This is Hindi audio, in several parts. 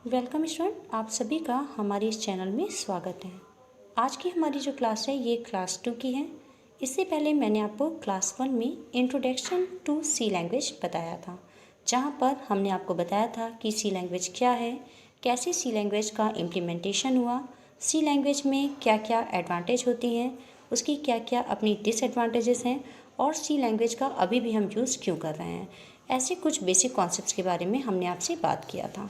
वेलकम स्टूडेंट, आप सभी का हमारे इस चैनल में स्वागत है। आज की हमारी जो क्लास है ये क्लास 2 की है। इससे पहले मैंने आपको क्लास 1 में इंट्रोडक्शन टू सी लैंग्वेज बताया था, जहाँ पर हमने आपको बताया था कि सी लैंग्वेज क्या है, कैसे सी लैंग्वेज का इम्प्लीमेंटेशन हुआ, सी लैंग्वेज में क्या क्या एडवांटेज होती हैं, उसकी क्या क्या अपनी डिसएडवांटेजेस हैं और सी लैंग्वेज का अभी भी हम यूज़ क्यों कर रहे हैं। ऐसे कुछ बेसिक कॉन्सेप्ट्स के बारे में हमने आपसे बात किया था।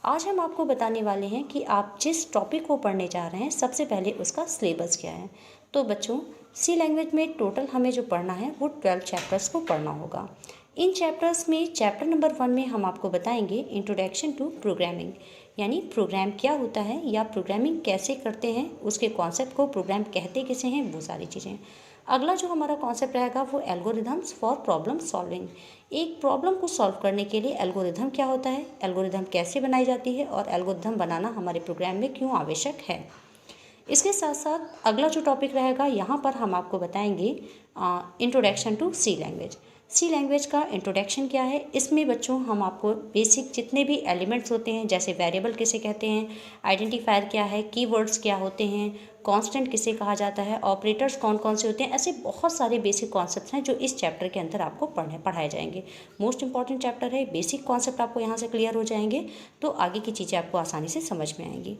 आज हम आपको बताने वाले हैं कि आप जिस टॉपिक को पढ़ने जा रहे हैं सबसे पहले उसका सिलेबस क्या है। तो बच्चों, सी लैंग्वेज में टोटल हमें जो पढ़ना है वो 12 चैप्टर्स को पढ़ना होगा। इन चैप्टर्स में चैप्टर नंबर 1 में हम आपको बताएंगे इंट्रोडक्शन टू प्रोग्रामिंग, यानी प्रोग्राम क्या होता है या प्रोग्रामिंग कैसे करते हैं, उसके कॉन्सेप्ट को, प्रोग्राम कहते किसे हैं, वो सारी चीज़ें। अगला जो हमारा कॉन्सेप्ट रहेगा वो एल्गोरिथम्स फॉर प्रॉब्लम सॉल्विंग। एक प्रॉब्लम को सॉल्व करने के लिए एल्गोरिथम क्या होता है, एल्गोरिथम कैसे बनाई जाती है और एल्गोरिथम बनाना हमारे प्रोग्राम में क्यों आवश्यक है। इसके साथ साथ अगला जो टॉपिक रहेगा यहाँ पर हम आपको बताएंगे introduction to C language. C language का इंट्रोडक्शन क्या है, इसमें बच्चों हम आपको बेसिक जितने भी एलिमेंट्स होते हैं, जैसे वेरिएबल किसे कहते हैं, आइडेंटिफायर क्या है, कीवर्ड्स क्या होते हैं, कांस्टेंट किसे कहा जाता है, ऑपरेटर्स कौन कौन से होते हैं, ऐसे बहुत सारे बेसिक कॉन्सेप्ट्स हैं जो इस चैप्टर के अंदर आपको पढ़ाए जाएंगे। मोस्ट इंपॉर्टेंट चैप्टर है, बेसिक कॉन्सेप्ट आपको यहाँ से क्लियर हो जाएंगे तो आगे की चीज़ें आपको आसानी से समझ में आएंगी।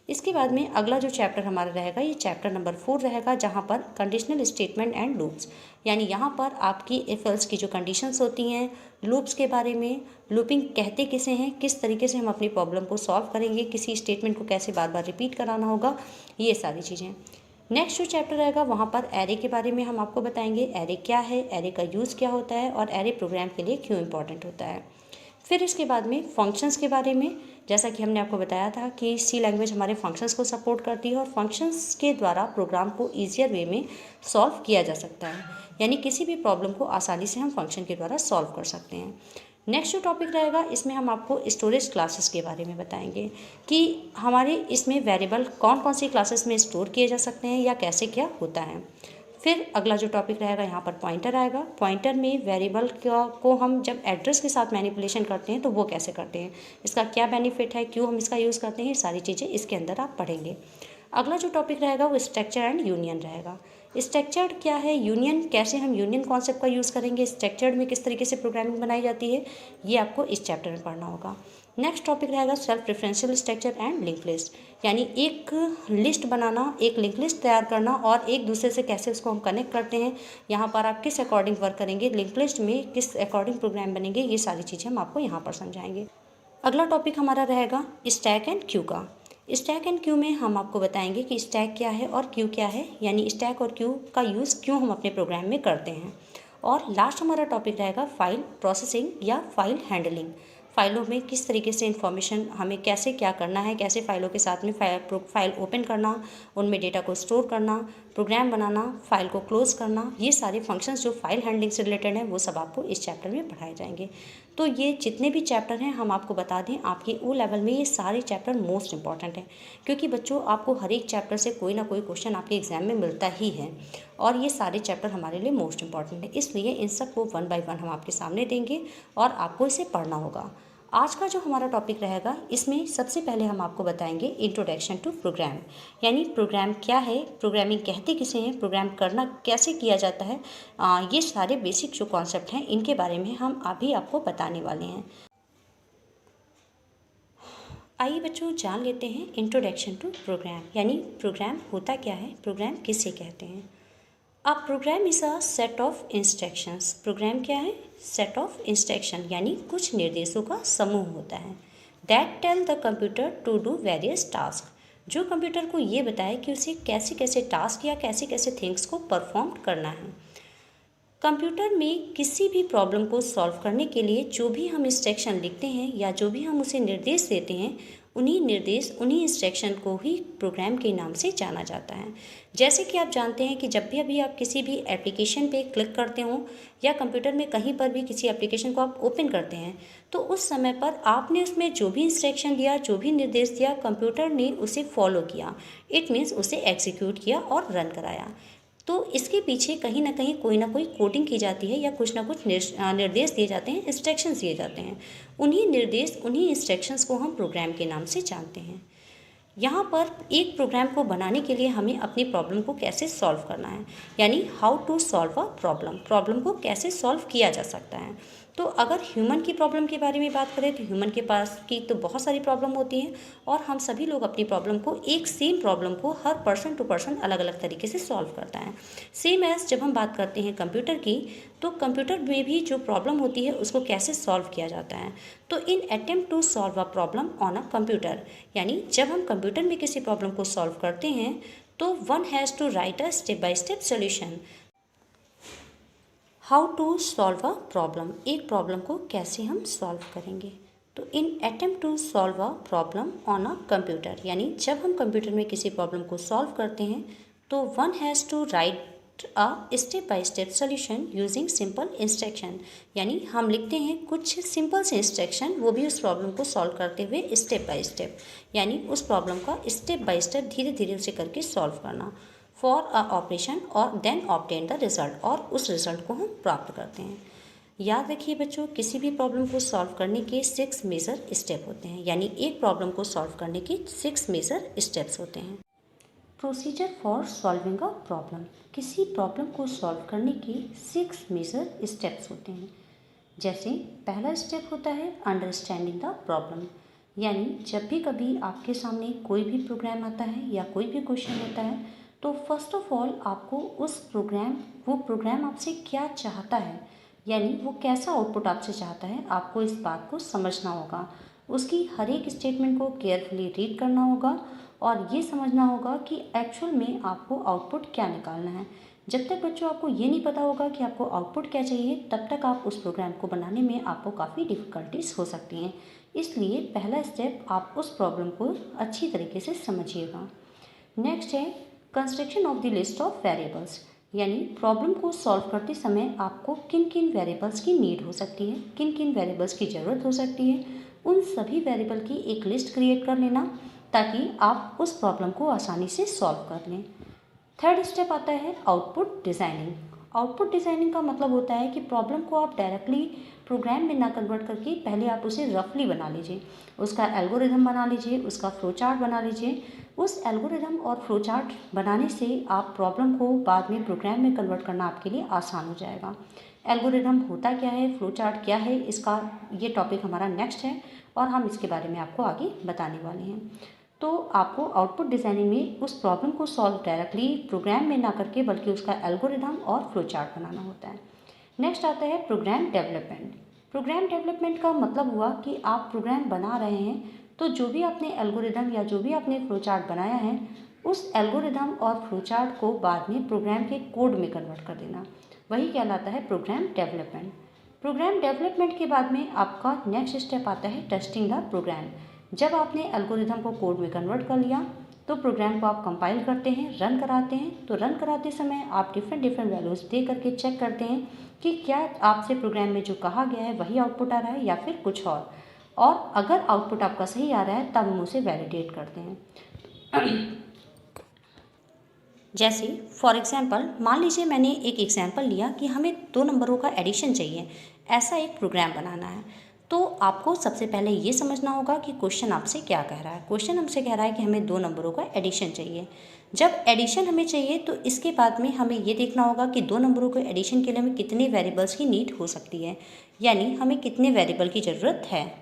इसके बाद में अगला जो चैप्टर हमारा रहेगा ये चैप्टर नंबर 4 रहेगा, जहाँ पर कंडीशनल स्टेटमेंट एंड लूप्स, यानी यहाँ पर आपकी इफ एल्स की जो कंडीशंस होती हैं, लूप्स के बारे में, लूपिंग कहते किसे हैं, किस तरीके से हम अपनी प्रॉब्लम को सॉल्व करेंगे, किसी स्टेटमेंट को कैसे बार बार रिपीट कराना होगा, ये सारी चीज़ें। नेक्स्ट जो चैप्टर रहेगा वहाँ पर एरे के बारे में हम आपको बताएंगे, एरे क्या है, एरे का यूज़ क्या होता है और एरे प्रोग्राम के लिए क्यों इम्पॉर्टेंट होता है। फिर इसके बाद में फंक्शंस के बारे में, जैसा कि हमने आपको बताया था कि सी लैंग्वेज हमारे फंक्शंस को सपोर्ट करती है और फंक्शंस के द्वारा प्रोग्राम को ईजियर वे में सॉल्व किया जा सकता है, यानी किसी भी प्रॉब्लम को आसानी से हम फंक्शन के द्वारा सॉल्व कर सकते हैं। नेक्स्ट जो टॉपिक रहेगा इसमें हम आपको स्टोरेज क्लासेस के बारे में बताएंगे कि हमारे इसमें वेरिएबल कौन कौन सी क्लासेस में स्टोर किए जा सकते हैं या कैसे क्या होता है। फिर अगला जो टॉपिक रहेगा यहाँ पर पॉइंटर आएगा। पॉइंटर में वेरिएबल को हम जब एड्रेस के साथ मैनिपुलेशन करते हैं तो वो कैसे करते हैं, इसका क्या बेनिफिट है, क्यों हम इसका यूज़ करते हैं, ये सारी चीज़ें इसके अंदर आप पढ़ेंगे। अगला जो टॉपिक रहेगा वो स्ट्रक्चर एंड यूनियन रहेगा। स्ट्रक्चर्ड क्या है, यूनियन कैसे हम यूनियन कॉन्सेप्ट का यूज़ करेंगे, स्ट्रक्चर्ड में किस तरीके से प्रोग्रामिंग बनाई जाती है, ये आपको इस चैप्टर में पढ़ना होगा। नेक्स्ट टॉपिक रहेगा self referential structure and link list, यानी एक लिस्ट बनाना, एक लिंक लिस्ट तैयार करना और एक दूसरे से कैसे उसको हम कनेक्ट करते हैं, यहाँ पर आप किस अकॉर्डिंग वर्क करेंगे, लिंक लिस्ट में किस अकॉर्डिंग प्रोग्राम बनेंगे, ये सारी चीज़ें हम आपको यहाँ पर समझाएंगे। अगला टॉपिक हमारा रहेगा स्टैक एंड क्यू का। स्टैक एंड क्यू में हम आपको बताएंगे कि स्टैक क्या है और क्यू क्या है, यानी स्टैक और क्यू का यूज़ क्यों हम अपने प्रोग्राम में करते हैं। और लास्ट हमारा टॉपिक रहेगा फाइल प्रोसेसिंग या फाइल हैंडलिंग। फाइलों में किस तरीके से इंफॉर्मेशन हमें कैसे क्या करना है, कैसे फाइलों के साथ में फाइल ओपन करना, उनमें डेटा को स्टोर करना, प्रोग्राम बनाना, फाइल को क्लोज करना, ये सारे फंक्शंस जो फाइल हैंडलिंग से रिलेटेड हैं वो सब आपको इस चैप्टर में पढ़ाए जाएंगे। तो ये जितने भी चैप्टर हैं हम आपको बता दें, आपके ओ लेवल में ये सारे चैप्टर मोस्ट इंपॉर्टेंट हैं, क्योंकि बच्चों आपको हर एक चैप्टर से कोई ना कोई क्वेश्चन आपके एग्जाम में मिलता ही है और ये सारे चैप्टर हमारे लिए मोस्ट इंपॉर्टेंट है, इसलिए इन सब को 1 बाय 1 हम आपके सामने देंगे और आपको इसे पढ़ना होगा। आज का जो हमारा टॉपिक रहेगा इसमें सबसे पहले हम आपको बताएंगे इंट्रोडक्शन टू प्रोग्राम, यानी प्रोग्राम क्या है, प्रोग्रामिंग कहते किसे हैं, प्रोग्राम करना कैसे किया जाता है, ये सारे बेसिक जो कॉन्सेप्ट हैं इनके बारे में हम अभी आपको बताने वाले हैं। आइए बच्चों जान लेते हैं इंट्रोडक्शन टू प्रोग्राम, यानी प्रोग्राम होता क्या है, प्रोग्राम किसे कहते हैं। अब program is a set of instructions. Program क्या है, सेट ऑफ इंस्ट्रक्शन, यानी कुछ निर्देशों का समूह होता है। That tell the computer to do various task, जो कंप्यूटर को ये बताए कि उसे कैसे कैसे टास्क या कैसे कैसे थिंग्स को परफॉर्म करना है। कंप्यूटर में किसी भी प्रॉब्लम को सॉल्व करने के लिए जो भी हम इंस्ट्रक्शन लिखते हैं या जो भी हम उसे निर्देश देते हैं, उन्हीं इंस्ट्रक्शन को ही प्रोग्राम के नाम से जाना जाता है। जैसे कि आप जानते हैं कि जब भी अभी आप किसी भी एप्लीकेशन पे क्लिक करते हो या कंप्यूटर में कहीं पर भी किसी एप्लीकेशन को आप ओपन करते हैं, तो उस समय पर आपने उसमें जो भी इंस्ट्रक्शन दिया, जो भी निर्देश दिया, कंप्यूटर ने उसे फॉलो किया। इट मीन्स उसे एग्जीक्यूट किया और रन कराया। तो इसके पीछे कहीं ना कहीं कोई ना कोई कोडिंग की जाती है या कुछ ना कुछ निर्देश दिए जाते हैं, इंस्ट्रक्शंस दिए जाते हैं। उन्हीं निर्देश, उन्हीं इंस्ट्रक्शंस को हम प्रोग्राम के नाम से जानते हैं। यहाँ पर एक प्रोग्राम को बनाने के लिए हमें अपनी प्रॉब्लम को कैसे सॉल्व करना है, यानी how to solve a problem को कैसे सॉल्व किया जा सकता है। तो अगर ह्यूमन की प्रॉब्लम के बारे में बात करें तो ह्यूमन के पास की तो बहुत सारी प्रॉब्लम होती हैं और हम सभी लोग अपनी प्रॉब्लम को, एक सेम प्रॉब्लम को हर पर्सन टू पर्सन अलग अलग तरीके से सॉल्व करता है। सेम एज जब हम बात करते हैं कंप्यूटर की, तो कंप्यूटर में भी जो प्रॉब्लम होती है उसको कैसे सॉल्व किया जाता है। तो in attempt to solve a problem on a computer, यानी जब हम कंप्यूटर में किसी प्रॉब्लम को सॉल्व करते हैं तो one has to write a step by step solution. How to solve a problem, एक प्रॉब्लम को कैसे हम सॉल्व करेंगे। तो in attempt to solve a problem on a computer, यानी जब हम कंप्यूटर में किसी प्रॉब्लम को सॉल्व करते हैं तो one has to write a step by step solution using simple instruction, यानी हम लिखते हैं कुछ सिंपल से इंस्ट्रक्शन, वो भी उस प्रॉब्लम को सॉल्व करते हुए स्टेप बाय स्टेप, यानी उस प्रॉब्लम का स्टेप बाय स्टेप धीरे धीरे उसे करके सॉल्व करना। फॉर अ ऑपरेशन और देन ऑब्टेन द रिजल्ट, और उस रिजल्ट को हम प्राप्त करते हैं। याद रखिए बच्चों, किसी भी प्रॉब्लम को सॉल्व करने के 6 मेजर स्टेप होते हैं, यानी एक प्रॉब्लम को सॉल्व करने के 6 मेजर स्टेप्स होते हैं। Procedure for solving a problem, किसी प्रॉब्लम को सॉल्व करने के 6 मेजर स्टेप्स होते हैं। जैसे पहला स्टेप होता है अंडरस्टैंडिंग द प्रॉब्लम, यानी जब भी कभी आपके सामने कोई भी प्रोग्राम आता है या कोई भी क्वेश्चन होता है तो फर्स्ट ऑफ ऑल आपको वो प्रोग्राम आपसे क्या चाहता है, यानी वो कैसा आउटपुट आपसे चाहता है, आपको इस बात को समझना होगा। उसकी हर एक स्टेटमेंट को केयरफुली रीड करना होगा और ये समझना होगा कि एक्चुअल में आपको आउटपुट क्या निकालना है। जब तक बच्चों आपको ये नहीं पता होगा कि आपको आउटपुट क्या चाहिए, तब तक आप उस प्रोग्राम को बनाने में आपको काफ़ी डिफ़िकल्टीज हो सकती हैं। इसलिए पहला स्टेप, आप उस प्रॉब्लम को अच्छी तरीके से समझिएगा। नेक्स्ट है construction of the list of variables, यानी प्रॉब्लम को सॉल्व करते समय आपको किन किन वेरिएबल्स की नीड हो सकती है, किन किन वेरिएबल्स की ज़रूरत हो सकती है, उन सभी वेरिएबल की एक लिस्ट क्रिएट कर लेना ताकि आप उस प्रॉब्लम को आसानी से सॉल्व कर लें। थर्ड स्टेप आता है आउटपुट डिज़ाइनिंग। आउटपुट डिज़ाइनिंग का मतलब होता है कि प्रॉब्लम को आप डायरेक्टली प्रोग्राम में ना कन्वर्ट करके पहले आप उसे रफली बना लीजिए, उसका एल्गोरिथम बना लीजिए, उसका फ्लो चार्ट बना लीजिए। उस एल्गोरिथम और फ्लो चार्ट बनाने से आप प्रॉब्लम को बाद में प्रोग्राम में कन्वर्ट करना आपके लिए आसान हो जाएगा। एल्गोरिथम होता क्या है, फ्लो चार्ट क्या है, इसका ये टॉपिक हमारा नेक्स्ट है और हम इसके बारे में आपको आगे बताने वाले हैं। तो आपको आउटपुट डिज़ाइनिंग में उस प्रॉब्लम को सॉल्व डायरेक्टली प्रोग्राम में ना करके बल्कि उसका एल्गोरिथम और फ्लो चार्ट बनाना होता है। नेक्स्ट आता है प्रोग्राम डेवलपमेंट। प्रोग्राम डेवलपमेंट का मतलब हुआ कि आप प्रोग्राम बना रहे हैं तो जो भी आपने एल्गोरिदम या जो भी आपने फ्लो चार्ट बनाया है, उस एल्गोरिदम और फ्लो चार्ट को बाद में प्रोग्राम के कोड में कन्वर्ट कर देना, वही कहलाता है प्रोग्राम डेवलपमेंट। प्रोग्राम डेवलपमेंट के बाद में आपका नेक्स्ट स्टेप आता है टेस्टिंग द प्रोग्राम। जब आपने एल्गोरिदम को कोड में कन्वर्ट कर लिया तो प्रोग्राम को आप कंपाइल करते हैं, रन कराते हैं। तो रन कराते समय आप डिफरेंट वैल्यूज़ दे करके चेक करते हैं कि क्या आपसे प्रोग्राम में जो कहा गया है वही आउटपुट आ रहा है या फिर कुछ और अगर आउटपुट आपका सही आ रहा है तब हम उसे वैलिडेट करते हैं। जैसे फॉर एग्जांपल मान लीजिए मैंने एक एग्जांपल लिया कि हमें 2 नंबरों का एडिशन चाहिए, ऐसा एक प्रोग्राम बनाना है। तो आपको सबसे पहले ये समझना होगा कि क्वेश्चन आपसे क्या कह रहा है। क्वेश्चन हमसे कह रहा है कि हमें 2 नंबरों का एडिशन चाहिए। जब एडिशन हमें चाहिए तो इसके बाद में हमें ये देखना होगा कि 2 नंबरों के एडिशन के लिए हमें कितने वेरिएबल्स की नीड हो सकती है, यानी हमें कितने वेरिएबल की ज़रूरत है।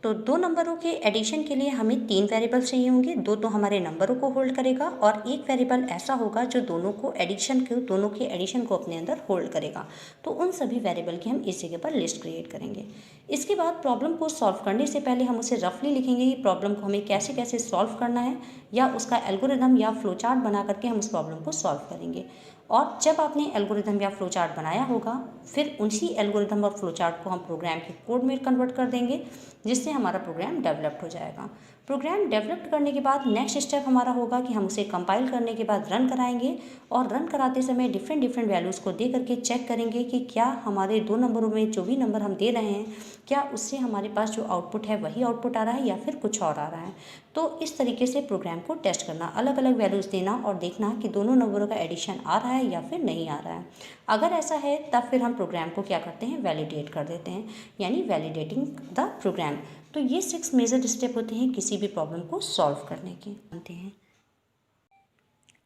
तो 2 नंबरों के एडिशन के लिए हमें 3 वेरिएबल चाहिए होंगे। 2 तो हमारे नंबरों को होल्ड करेगा और एक वेरिएबल ऐसा होगा जो दोनों के एडिशन को अपने अंदर होल्ड करेगा। तो उन सभी वेरिएबल की हम इस जगह पर लिस्ट क्रिएट करेंगे। इसके बाद प्रॉब्लम को सॉल्व करने से पहले हम उसे रफली लिखेंगे कि प्रॉब्लम को हमें कैसे कैसे सॉल्व करना है, या उसका एल्गोरिदम या फ्लो चार्ट बना करके हम उस प्रॉब्लम को सॉल्व करेंगे। और जब आपने एल्गोरिदम या फ्लो चार्ट बनाया होगा, फिर उसी एल्गोरिदम और फ्लो चार्ट को हम प्रोग्राम के कोड में कन्वर्ट कर देंगे, जिससे हमारा प्रोग्राम डेवलप्ड हो जाएगा। प्रोग्राम डेवलप करने के बाद नेक्स्ट स्टेप हमारा होगा कि हम उसे कंपाइल करने के बाद रन कराएंगे और रन कराते समय डिफरेंट वैल्यूज़ को दे करके चेक करेंगे कि क्या हमारे 2 नंबरों में जो भी नंबर हम दे रहे हैं क्या उससे हमारे पास जो आउटपुट है वही आउटपुट आ रहा है या फिर कुछ और आ रहा है। तो इस तरीके से प्रोग्राम को टेस्ट करना, अलग अलग वैल्यूज़ देना और देखना कि दोनों नंबरों का एडिशन आ रहा है या फिर नहीं आ रहा है। अगर ऐसा है तब फिर हम प्रोग्राम को क्या करते हैं, वैलिडेट कर देते हैं, यानी वैलिडेटिंग द प्रोग्राम। तो ये 6 मेजर स्टेप होते हैं किसी भी प्रॉब्लम को सॉल्व करने के बनते हैं।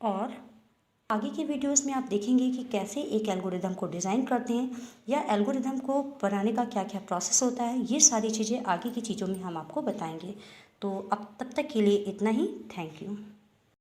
और आगे की वीडियोस में आप देखेंगे कि कैसे एक एल्गोरिदम को डिज़ाइन करते हैं या एल्गोरिदम को बनाने का क्या क्या प्रोसेस होता है। ये सारी चीज़ें आगे की चीज़ों में हम आपको बताएंगे। तो अब तब तक के लिए इतना ही। Thank you.